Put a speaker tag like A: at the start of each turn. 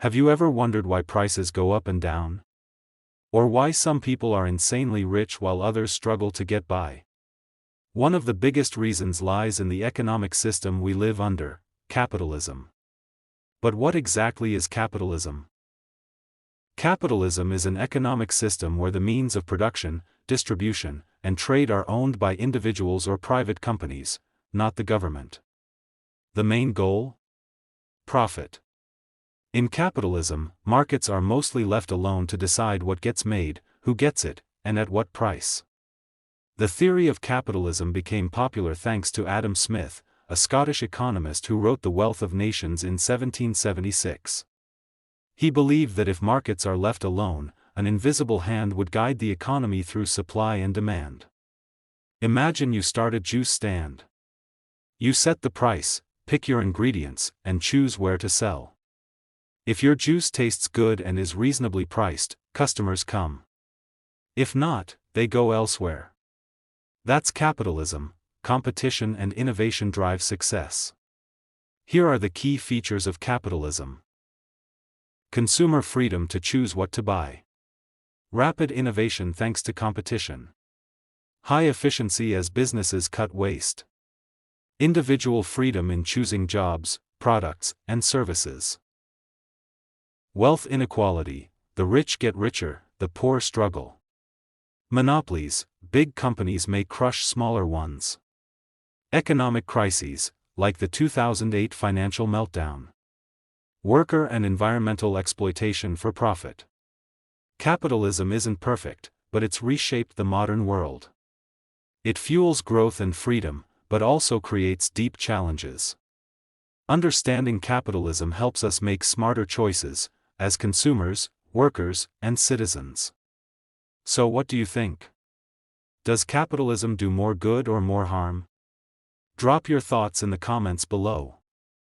A: Have you ever wondered why prices go up and down? Or why some people are insanely rich while others struggle to get by? One of the biggest reasons lies in the economic system we live under, capitalism. But what exactly is capitalism? Capitalism is an economic system where the means of production, distribution, and trade are owned by individuals or private companies, not the government. The main goal? Profit. In capitalism, markets are mostly left alone to decide what gets made, who gets it, and at what price. The theory of capitalism became popular thanks to Adam Smith, a Scottish economist who wrote The Wealth of Nations in 1776. He believed that if markets are left alone, an invisible hand would guide the economy through supply and demand. Imagine you start a juice stand. You set the price, pick your ingredients, and choose where to sell. If your juice tastes good and is reasonably priced, customers come. If not, they go elsewhere. That's capitalism. Competition and innovation drive success. Here are the key features of capitalism. Consumer freedom to choose what to buy. Rapid innovation thanks to competition. High efficiency as businesses cut waste. Individual freedom in choosing jobs, products, and services. Wealth inequality, the rich get richer, the poor struggle. Monopolies, big companies may crush smaller ones. Economic crises, like the 2008 financial meltdown. Worker and environmental exploitation for profit. Capitalism isn't perfect, but it's reshaped the modern world. It fuels growth and freedom, but also creates deep challenges. Understanding capitalism helps us make smarter choices, as consumers, workers, and citizens. So what do you think? Does capitalism do more good or more harm? Drop your thoughts in the comments below.